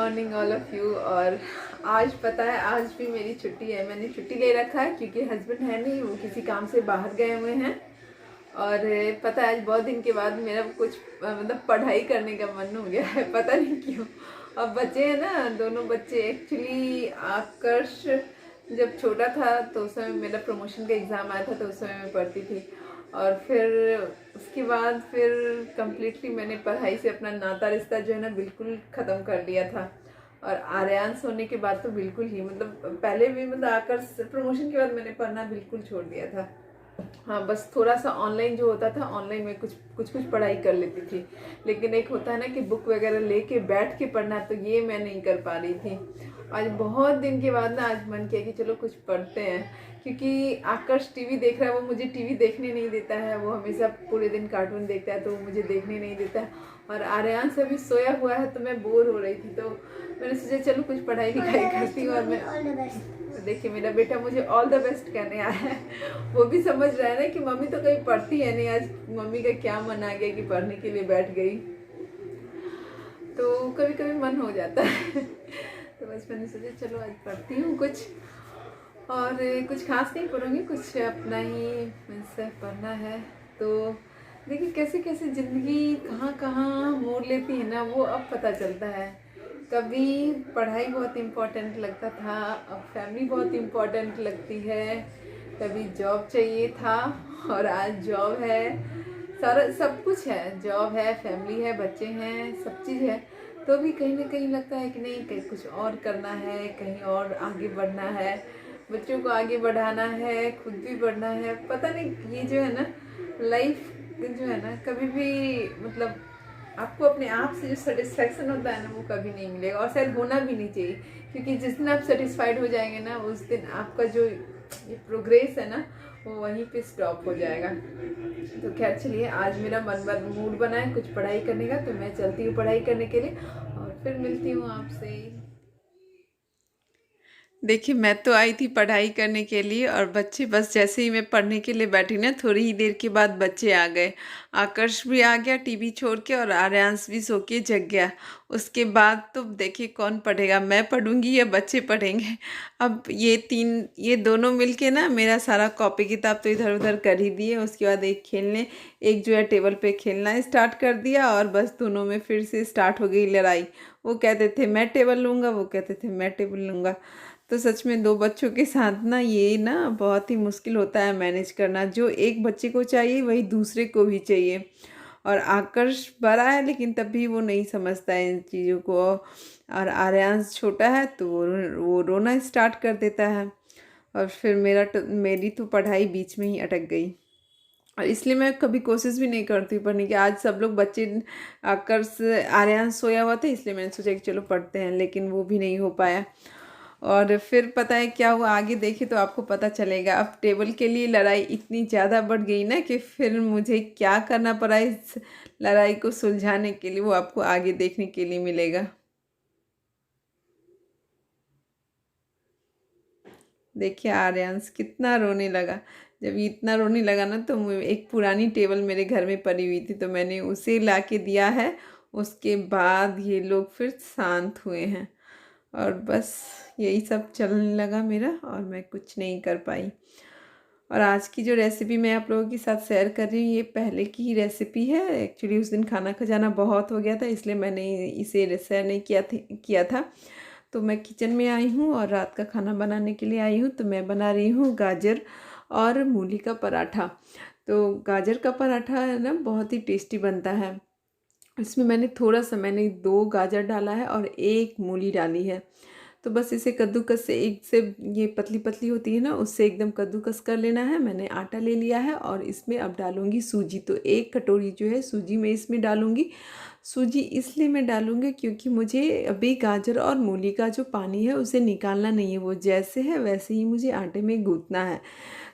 Morning all of you. और आज पता है आज भी मेरी छुट्टी है। मैंने छुट्टी ले रखा है क्योंकि हस्बैंड है नहीं, वो किसी काम से बाहर गए हुए हैं। और पता है आज बहुत दिन के बाद मेरा कुछ मतलब पढ़ाई करने का मन हो गया है, पता नहीं क्यों। अब बच्चे हैं ना, दोनों बच्चे। एक्चुअली आकर्ष जब छोटा था तो उस समय मेरा प्रमोशन का एग्ज़ाम आया था, तो उस समय मैं पढ़ती थी। और फिर उसके बाद फिर कम्प्लीटली मैंने पढ़ाई से अपना नाता रिश्ता जो है ना बिल्कुल ख़त्म कर लिया था। और आर्यांश होने के बाद तो बिल्कुल ही मतलब पहले भी मतलब आकर प्रमोशन के बाद मैंने पढ़ना बिल्कुल छोड़ दिया था। हाँ, बस थोड़ा सा ऑनलाइन जो होता था, ऑनलाइन में कुछ पढ़ाई कर लेती थी। लेकिन एक होता है ना कि बुक वगैरह लेके बैठ के पढ़ना, तो ये मैं नहीं कर पा रही थी। आज बहुत दिन के बाद ना आज मन किया कि चलो कुछ पढ़ते हैं। क्योंकि आकर्ष टीवी देख रहा है, वो मुझे टीवी देखने नहीं देता है। वो हमेशा पूरे दिन कार्टून देखता है, तो वो मुझे देखने नहीं देता है। और आर्यांश अभी सोया हुआ है, तो मैं बोर हो रही थी, तो मैंने सोचा चलो कुछ पढ़ाई लिखाई करती हूँ। और मैं देखिए मेरा बेटा मुझे ऑल द बेस्ट कहने आया है। वो भी समझ रहा है ना कि मम्मी तो कहीं पढ़ती है नहीं, आज मम्मी का क्या मन आ गया कि पढ़ने के लिए बैठ गई। तो कभी कभी मन हो जाता है। तो बस मैंने सोचा चलो आज पढ़ती हूँ कुछ। और कुछ खास नहीं पढ़ूंगी, कुछ अपना ही मुझसे पढ़ना है। तो देखिए कैसे कैसे ज़िंदगी कहाँ कहाँ मोड़ लेती है ना, वो अब पता चलता है। कभी पढ़ाई बहुत इम्पोर्टेंट लगता था, अब फैमिली बहुत इम्पोर्टेंट लगती है। कभी जॉब चाहिए था और आज जॉब है। सारा सब कुछ है, जॉब है, फैमिली है, बच्चे हैं, सब चीज़ है। तो भी कहीं ना कहीं लगता है कि नहीं, कहीं कुछ और करना है, कहीं और आगे बढ़ना है, बच्चों को आगे बढ़ाना है, खुद भी बढ़ना है। पता नहीं ये जो है ना लाइफ जो है ना, कभी भी मतलब आपको अपने आप से जो सेटिस्फैक्शन होता है ना, वो कभी नहीं मिलेगा। और शायद होना भी नहीं चाहिए, क्योंकि जिस दिन आप सेटिस्फाइड हो जाएंगे ना, उस दिन आपका जो ये प्रोग्रेस है ना, वो वहीं पे स्टॉप हो जाएगा। तो खैर चलिए, आज मेरा मूड बना है कुछ पढ़ाई करने का, तो मैं चलती हूँ पढ़ाई करने के लिए और फिर मिलती हूँ आपसे। देखिए मैं तो आई थी पढ़ाई करने के लिए, और बच्चे बस जैसे ही मैं पढ़ने के लिए बैठी ना, थोड़ी ही देर के बाद बच्चे आ गए। आकर्ष भी आ गया टीवी छोड़ के, और आर्यांश भी सो के जग गया। उसके बाद तो देखिए कौन पढ़ेगा, मैं पढ़ूंगी या बच्चे पढ़ेंगे। अब ये दोनों मिलके ना मेरा सारा कॉपी किताब तो इधर उधर कर ही दिए। उसके बाद एक जो है टेबल पे खेलना स्टार्ट कर दिया, और बस दोनों में फिर से स्टार्ट हो गई लड़ाई। वो कहते थे मैं टेबल लूँगा, वो कहते थे मैं टेबल लूँगा। तो सच में दो बच्चों के साथ ना ये ना बहुत ही मुश्किल होता है मैनेज करना। जो एक बच्चे को चाहिए वही दूसरे को भी चाहिए। और आकर्ष बड़ा है लेकिन तब भी वो नहीं समझता है इन चीज़ों को। और आर्यांश छोटा है तो वो रोना स्टार्ट कर देता है। और फिर मेरी तो पढ़ाई बीच में ही अटक गई। और इसलिए मैं कभी कोशिश भी नहीं करती हूँ पढ़ने की। आज सब लोग बच्चे आकर्ष आर्यांश सोया हुआ था, इसलिए मैंने सोचा कि चलो पढ़ते हैं, लेकिन वो भी नहीं हो पाया। और फिर पता है क्या हुआ, आगे देखिए तो आपको पता चलेगा। अब टेबल के लिए लड़ाई इतनी ज़्यादा बढ़ गई ना कि फिर मुझे क्या करना पड़ा इस लड़ाई को सुलझाने के लिए, वो आपको आगे देखने के लिए मिलेगा। देखिए आर्यांश कितना रोने लगा। जब ये इतना रोने लगा ना, तो एक पुरानी टेबल मेरे घर में पड़ी हुई थी, तो मैंने उसे ला के दिया है। उसके बाद ये लोग फिर शांत हुए हैं। और बस यही सब चलने लगा मेरा, और मैं कुछ नहीं कर पाई। और आज की जो रेसिपी मैं आप लोगों के साथ शेयर कर रही हूँ, ये पहले की ही रेसिपी है। एक्चुअली उस दिन खाना खजाना बहुत हो गया था, इसलिए मैंने इसे शेयर नहीं किया था। तो मैं किचन में आई हूँ और रात का खाना बनाने के लिए आई हूँ। तो मैं बना रही हूँ गाजर और मूली का पराठा। तो गाजर का पराठा है ना बहुत ही टेस्टी बनता है। इसमें मैंने 2 गाजर डाला है और 1 मूली डाली है। तो बस इसे कद्दूकस से एक से ये पतली पतली होती है ना, उससे एकदम कद्दूकस कर लेना है। मैंने आटा ले लिया है और इसमें अब डालूंगी सूजी। तो 1 कटोरी जो है सूजी मैं इसमें डालूंगी। सूजी इसलिए मैं डालूंगी क्योंकि मुझे अभी गाजर और मूली का जो पानी है उसे निकालना नहीं है, वो जैसे है वैसे ही मुझे आटे में गूँथना है।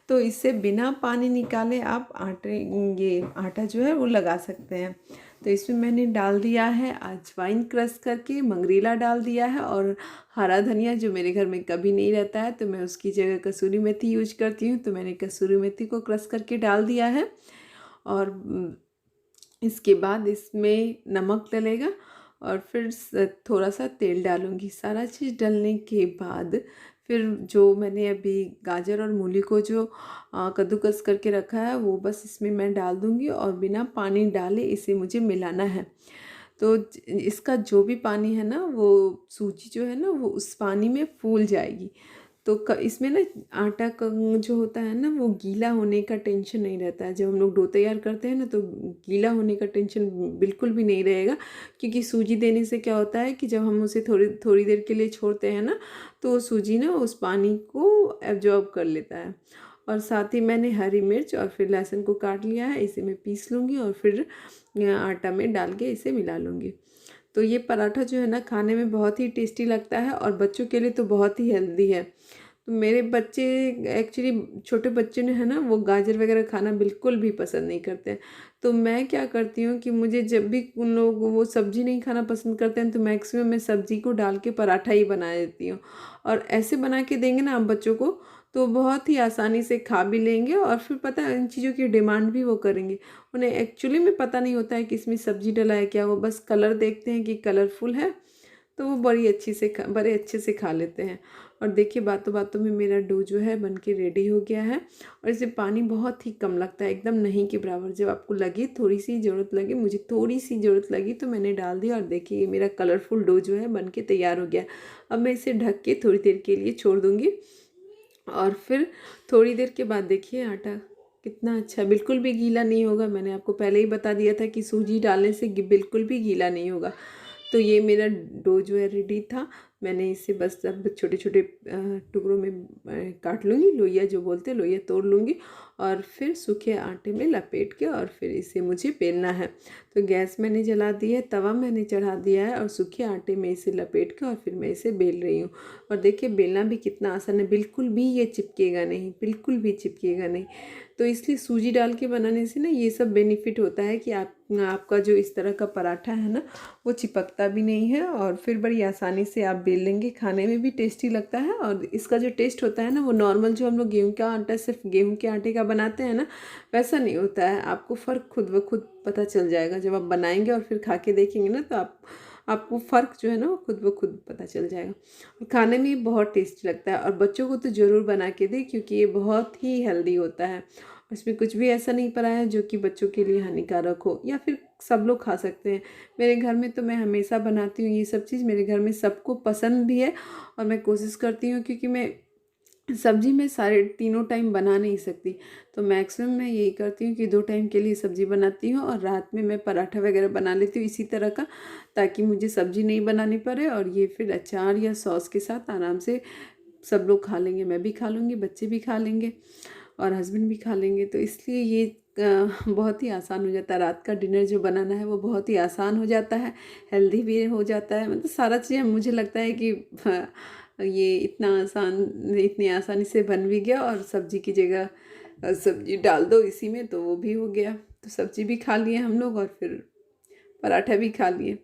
तो इससे बिना पानी निकाले आप ये आटा जो है वो लगा सकते हैं। तो इसमें मैंने डाल दिया है अजवाइन क्रश करके, मंगरेला डाल दिया है, और हरा धनिया जो मेरे घर में कभी नहीं रहता है, तो मैं उसकी जगह कसूरी मेथी यूज करती हूँ। तो मैंने कसूरी मेथी को क्रश करके डाल दिया है। और इसके बाद इसमें नमक डलेगा। और फिर थोड़ा सा तेल डालूँगी। सारा चीज़ डालने के बाद फिर जो मैंने अभी गाजर और मूली को जो कद्दूकस करके रखा है वो बस इसमें मैं डाल दूँगी और बिना पानी डाले इसे मुझे मिलाना है। तो इसका जो भी पानी है ना वो सूजी जो है ना वो उस पानी में फूल जाएगी। तो इसमें ना आटा का जो होता है ना वो गीला होने का टेंशन नहीं रहता है। जब हम लोग डो तैयार करते हैं ना तो गीला होने का टेंशन बिल्कुल भी नहीं रहेगा, क्योंकि सूजी देने से क्या होता है कि जब हम उसे थोड़ी थोड़ी देर के लिए छोड़ते हैं ना तो सूजी ना उस पानी को एब्जॉर्ब कर लेता है। और साथ ही मैंने हरी मिर्च और फिर लहसुन को काट लिया है, इसे मैं पीस लूँगी और फिर आटा में डाल के इसे मिला लूँगी। तो ये पराठा जो है ना खाने में बहुत ही टेस्टी लगता है और बच्चों के लिए तो बहुत ही हेल्दी है। तो मेरे बच्चे एक्चुअली छोटे बच्चे ने है ना वो गाजर वगैरह खाना बिल्कुल भी पसंद नहीं करते हैं। तो मैं क्या करती हूँ कि मुझे जब भी उन लोग वो सब्ज़ी नहीं खाना पसंद करते हैं तो मैक्सिमम मैं सब्ज़ी को डाल के पराठा ही बना देती हूँ। और ऐसे बना के देंगे ना आप बच्चों को तो बहुत ही आसानी से खा भी लेंगे और फिर पता है इन चीज़ों की डिमांड भी वो करेंगे। उन्हें एक्चुअली में पता नहीं होता है कि इसमें सब्ज़ी डला है क्या, वो बस कलर देखते हैं कि कलरफुल है तो वो बड़े अच्छे से खा लेते हैं। और देखिए बातों बातों में मेरा डो जो है बन के रेडी हो गया है। और इसे पानी बहुत ही कम लगता है, एकदम नहीं के बराबर। जब आपको लगे थोड़ी सी ज़रूरत लगे, मुझे थोड़ी सी ज़रूरत लगी तो मैंने डाल दिया। और देखिए ये मेरा कलरफुल डो जो है बन के तैयार हो गया। अब मैं इसे ढक के थोड़ी देर के लिए छोड़ दूँगी और फिर थोड़ी देर के बाद देखिए आटा कितना अच्छा, बिल्कुल भी गीला नहीं होगा। मैंने आपको पहले ही बता दिया था कि सूजी डालने से बिल्कुल भी गीला नहीं होगा। तो ये मेरा डो जो है रेडी था। मैंने इसे बस अब छोटे छोटे टुकड़ों में काट लूँगी, लोइया जो बोलते हैं, लोइया तोड़ लूँगी और फिर सूखे आटे में लपेट के और फिर इसे मुझे बेलना है। तो गैस मैंने जला दी है, तवा मैंने चढ़ा दिया है और सूखे आटे में इसे लपेट के और फिर मैं इसे बेल रही हूँ। और देखिए बेलना भी कितना आसान है, बिल्कुल भी ये चिपकेगा नहीं, बिल्कुल भी चिपकेगा नहीं। तो इसलिए सूजी डाल के बनाने से ना ये सब बेनिफिट होता है कि आपका जो इस तरह का पराठा है ना वो चिपकता भी नहीं है और फिर बड़ी आसानी से आप बेल लेंगे। खाने में भी टेस्टी लगता है और इसका जो टेस्ट होता है ना वो नॉर्मल जो हम लोग गेहूं का आटा सिर्फ गेहूं के आटे का बनाते हैं ना वैसा नहीं होता है। आपको फ़र्क खुद ब खुद पता चल जाएगा जब आप बनाएंगे और फिर खा के देखेंगे ना तो आपको फ़र्क जो है ना वो खुद ब खुद पता चल जाएगा। और खाने में बहुत टेस्टी लगता है और बच्चों को तो ज़रूर बना के दें क्योंकि ये बहुत ही हेल्दी होता है। इसमें कुछ भी ऐसा नहीं पड़ा है जो कि बच्चों के लिए हानिकारक हो, या फिर सब लोग खा सकते हैं। मेरे घर में तो मैं हमेशा बनाती हूँ ये सब चीज़, मेरे घर में सबको पसंद भी है। और मैं कोशिश करती हूँ क्योंकि मैं सब्ज़ी में सारे तीनों टाइम बना नहीं सकती, तो मैक्सिमम मैं यही करती हूँ कि 2 टाइम के लिए सब्ज़ी बनाती हूँ और रात में मैं पराठा वगैरह बना लेती हूँ इसी तरह का, ताकि मुझे सब्ज़ी नहीं बनानी पड़े। और ये फिर अचार या सॉस के साथ आराम से सब लोग खा लेंगे, मैं भी खा लूँगी, बच्चे भी खा लेंगे और हस्बैंड भी खा लेंगे। तो इसलिए ये बहुत ही आसान हो जाता है। रात का डिनर जो बनाना है वो बहुत ही आसान हो जाता है, हेल्दी भी हो जाता है। मतलब सारा चीज़ मुझे लगता है कि ये इतनी आसानी से बन भी गया। और सब्ज़ी की जगह सब्ज़ी डाल दो इसी में तो वो भी हो गया। तो सब्ज़ी भी खा लिए हम लोग और फिर पराठा भी खा लिए।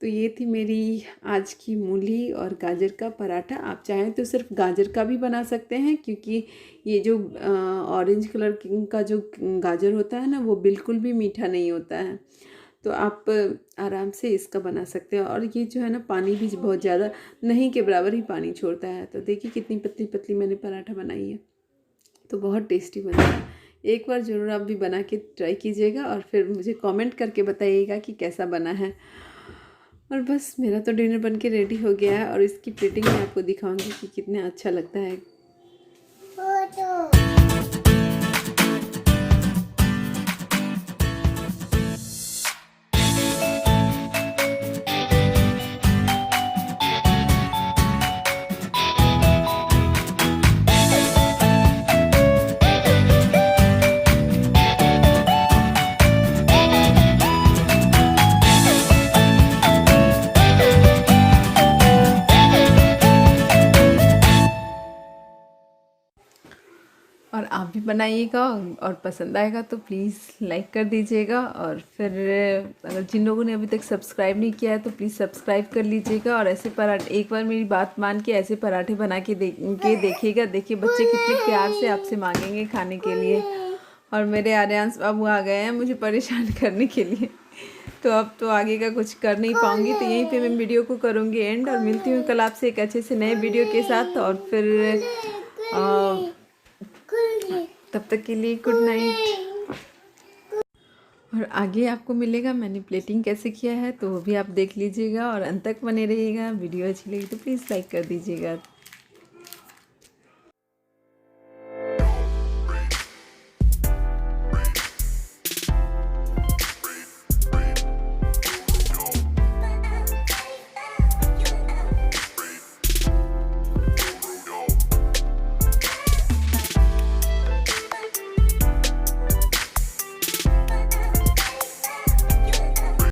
तो ये थी मेरी आज की मूली और गाजर का पराठा। आप चाहें तो सिर्फ गाजर का भी बना सकते हैं क्योंकि ये जो ऑरेंज कलर का जो गाजर होता है ना वो बिल्कुल भी मीठा नहीं होता है। तो आप आराम से इसका बना सकते हैं। और ये जो है ना पानी भी बहुत ज़्यादा नहीं के बराबर ही पानी छोड़ता है। तो देखिए कितनी पतली पतली मैंने पराठा बनाई है, तो बहुत टेस्टी बना है। एक बार ज़रूर आप भी बना के ट्राई कीजिएगा और फिर मुझे कमेंट करके बताइएगा कि कैसा बना है। और बस मेरा तो डिनर बन के रेडी हो गया है और इसकी प्लेटिंग मैं आपको दिखाऊंगी कि कितना अच्छा लगता है। और आप भी बनाइएगा और पसंद आएगा तो प्लीज़ लाइक कर दीजिएगा। और फिर अगर जिन लोगों ने अभी तक सब्सक्राइब नहीं किया है तो प्लीज़ सब्सक्राइब कर लीजिएगा। और ऐसे पराठे एक बार मेरी बात मान के ऐसे पराठे बना के देखिएगा। देखिए बच्चे कितने प्यार से आपसे मांगेंगे खाने के लिए। और मेरे आर्यांश बाबू आ गए हैं मुझे परेशान करने के लिए। तो अब तो आगे का कुछ कर नहीं पाऊँगी, तो यहीं पे मैं वीडियो को करूँगी एंड, और मिलती हूँ कल आपसे एक अच्छे से नए वीडियो के साथ। और फिर तब तक के लिए गुड नाइट। और आगे आपको मिलेगा मैंने प्लेटिंग कैसे किया है, तो वो भी आप देख लीजिएगा और अंत तक बने रहिएगा। वीडियो अच्छी लगी तो प्लीज़ लाइक कर दीजिएगा।